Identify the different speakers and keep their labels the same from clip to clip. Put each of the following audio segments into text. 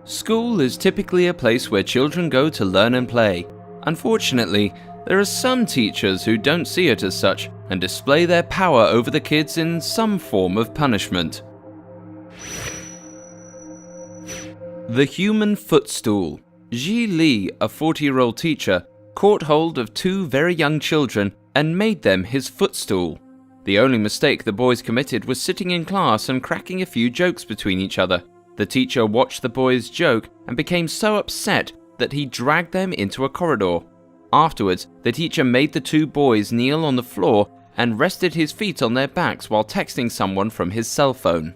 Speaker 1: School is typically a place where children go to learn and play. Unfortunately, there are some teachers who don't see it as such and display their power over the kids in some form of punishment. The human footstool. Ji Li, a 40-year-old teacher, caught hold of two very young children and made them his footstool. The only mistake the boys committed was sitting in class and cracking a few jokes between each other. The teacher watched the boys joke and became so upset that he dragged them into a corridor. Afterwards, the teacher made the two boys kneel on the floor and rested his feet on their backs while texting someone from his cell phone.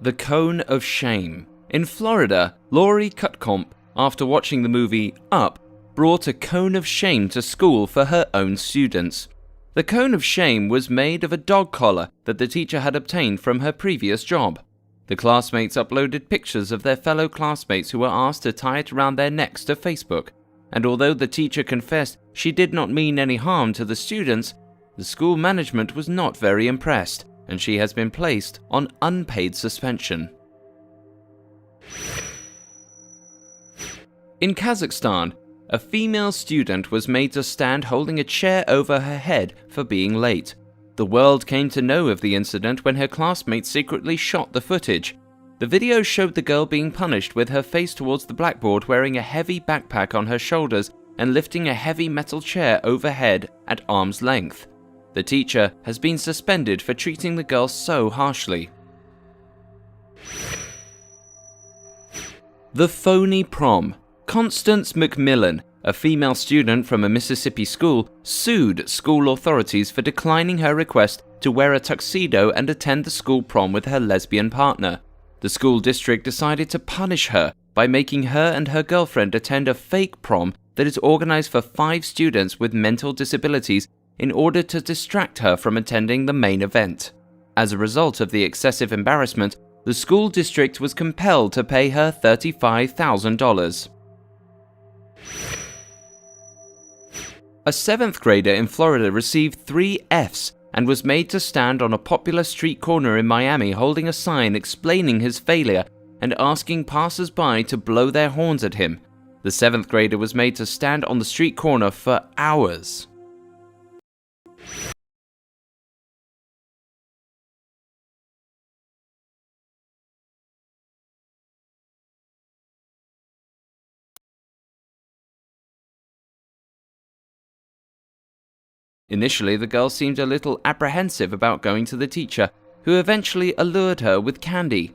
Speaker 1: The Cone of Shame. In Florida, Lori Cutcomp, after watching the movie Up, brought a cone of shame to school for her own students. The cone of shame was made of a dog collar that the teacher had obtained from her previous job. The classmates uploaded pictures of their fellow classmates who were asked to tie it around their necks to Facebook, and although the teacher confessed she did not mean any harm to the students, the school management was not very impressed, and she has been placed on unpaid suspension. In Kazakhstan, a female student was made to stand holding a chair over her head for being late. The world came to know of the incident when her classmates secretly shot the footage. The video showed the girl being punished with her face towards the blackboard, wearing a heavy backpack on her shoulders and lifting a heavy metal chair overhead at arm's length. The teacher has been suspended for treating the girl so harshly. The phony prom. Constance McMillan, a female student from a Mississippi school, sued school authorities for declining her request to wear a tuxedo and attend the school prom with her lesbian partner. The school district decided to punish her by making her and her girlfriend attend a fake prom that is organized for 5 students with mental disabilities in order to distract her from attending the main event. As a result of the excessive embarrassment, the school district was compelled to pay her $35,000. A 7th grader in Florida received 3 Fs and was made to stand on a popular street corner in Miami holding a sign explaining his failure and asking passers-by to blow their horns at him. The 7th grader was made to stand on the street corner for hours. Initially, the girl seemed a little apprehensive about going to the teacher, who eventually allured her with candy.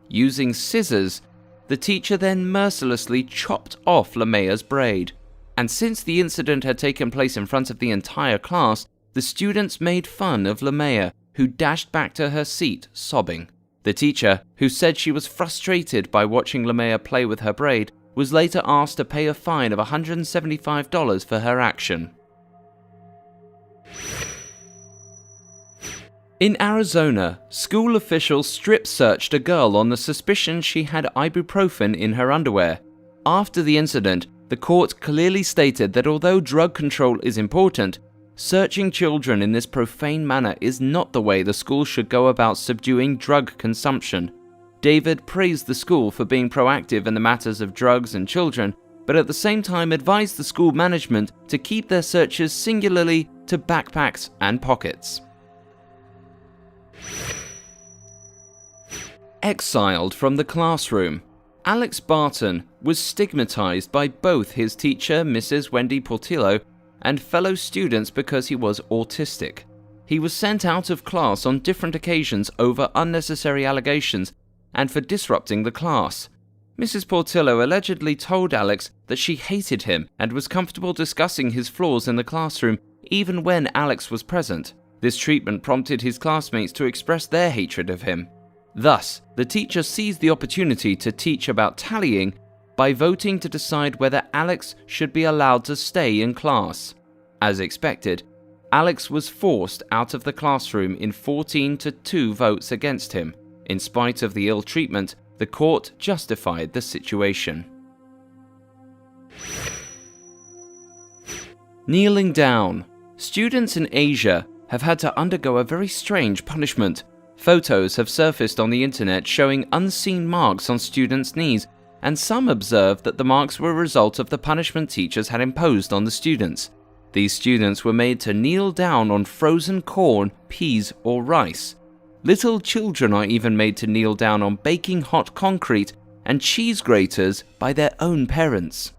Speaker 1: Using scissors, the teacher then mercilessly chopped off Lamea's braid. And since the incident had taken place in front of the entire class, the students made fun of Lamea, who dashed back to her seat, sobbing. The teacher, who said she was frustrated by watching Lamea play with her braid, was later asked to pay a fine of $175 for her action. In Arizona, school officials strip-searched a girl on the suspicion she had ibuprofen in her underwear. After the incident, the court clearly stated that although drug control is important, searching children in this profane manner is not the way the school should go about subduing drug consumption. David praised the school for being proactive in the matters of drugs and children, but at the same time advised the school management to keep their searches singularly to backpacks and pockets. Exiled from the classroom. Alex Barton was stigmatized by both his teacher, Mrs. Wendy Portillo, and fellow students because he was autistic. He was sent out of class on different occasions over unnecessary allegations and for disrupting the class. Mrs. Portillo allegedly told Alex that she hated him and was comfortable discussing his flaws in the classroom even when Alex was present. This treatment prompted his classmates to express their hatred of him. Thus, the teacher seized the opportunity to teach about tallying by voting to decide whether Alex should be allowed to stay in class. As expected, Alex was forced out of the classroom in 14-2 votes against him. In spite of the ill treatment, the court justified the situation. Kneeling down. Students in Asia have had to undergo a very strange punishment. Photos have surfaced on the internet showing unseen marks on students' knees, and some observed that the marks were a result of the punishment teachers had imposed on the students. These students were made to kneel down on frozen corn, peas, or rice. Little children are even made to kneel down on baking hot concrete and cheese graters by their own parents.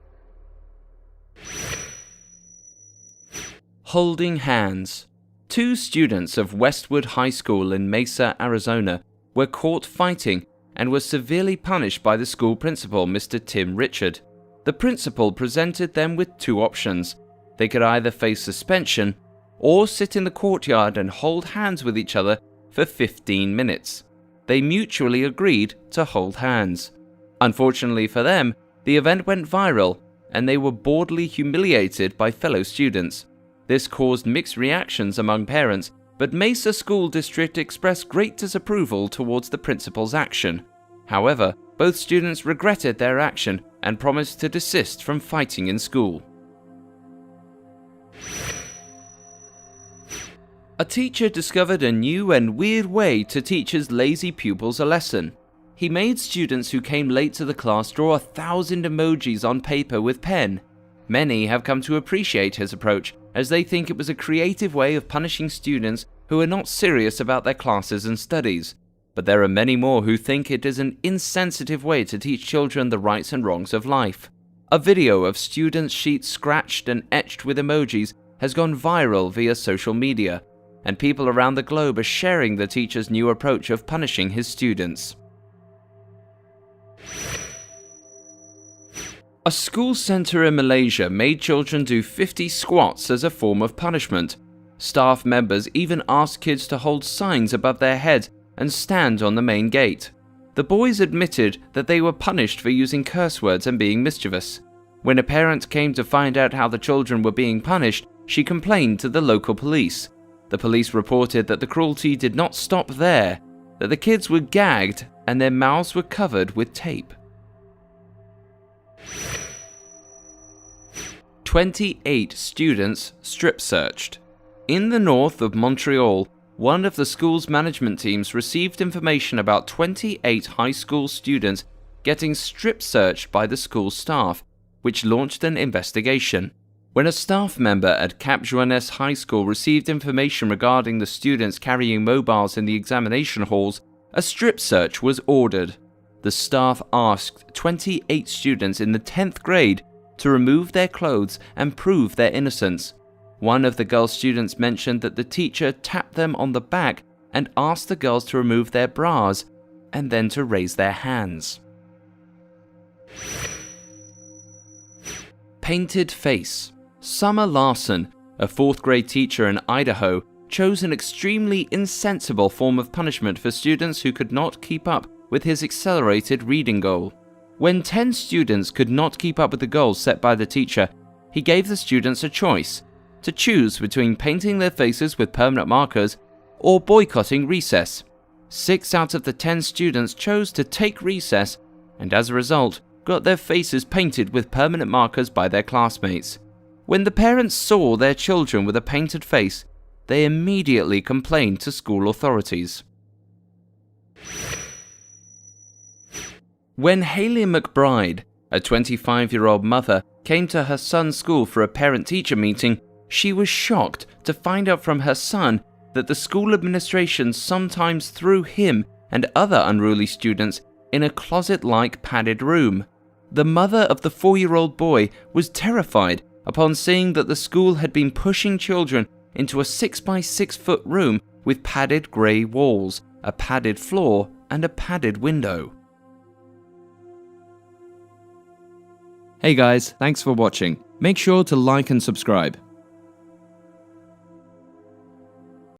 Speaker 1: Holding hands. 2 students of Westwood High School in Mesa, Arizona, were caught fighting and were severely punished by the school principal, Mr. Tim Richard. The principal presented them with 2 options. They could either face suspension or sit in the courtyard and hold hands with each other for 15 minutes. They mutually agreed to hold hands. Unfortunately for them, the event went viral and they were boredly humiliated by fellow students. This caused mixed reactions among parents, but Mesa School District expressed great disapproval towards the principal's action. However, both students regretted their action and promised to desist from fighting in school. A teacher discovered a new and weird way to teach his lazy pupils a lesson. He made students who came late to the class draw 1,000 emojis on paper with pen. Many have come to appreciate his approach, as they think it was a creative way of punishing students who are not serious about their classes and studies. But there are many more who think it is an insensitive way to teach children the rights and wrongs of life. A video of students' sheets scratched and etched with emojis has gone viral via social media, and people around the globe are sharing the teacher's new approach of punishing his students. A school center in Malaysia made children do 50 squats as a form of punishment. Staff members even asked kids to hold signs above their heads and stand on the main gate. The boys admitted that they were punished for using curse words and being mischievous. When a parent came to find out how the children were being punished, she complained to the local police. The police reported that the cruelty did not stop there, that the kids were gagged and their mouths were covered with tape. 28 students strip searched. In the north of Montreal, one of the school's management teams received information about 28 high school students getting strip searched by the school staff, which launched an investigation. When a staff member at Cap Joannes High School received information regarding the students carrying mobiles in the examination halls, a strip search was ordered. The staff asked 28 students in the 10th grade to remove their clothes and prove their innocence. One of the girl students mentioned that the teacher tapped them on the back and asked the girls to remove their bras and then to raise their hands. Painted face. Summer Larson, a 4th grade teacher in Idaho, chose an extremely insensible form of punishment for students who could not keep up with his accelerated reading goal. When 10 students could not keep up with the goals set by the teacher, he gave the students a choice to choose between painting their faces with permanent markers or boycotting recess. 6 out of the 10 students chose to take recess and as a result got their faces painted with permanent markers by their classmates. When the parents saw their children with a painted face, they immediately complained to school authorities. When Haley McBride, a 25-year-old mother, came to her son's school for a parent-teacher meeting, she was shocked to find out from her son that the school administration sometimes threw him and other unruly students in a closet-like padded room. The mother of the 4-year-old boy was terrified upon seeing that the school had been pushing children into a 6-by-6-foot room with padded grey walls, a padded floor, and a padded window. Hey guys, thanks for watching. Make sure to like and subscribe.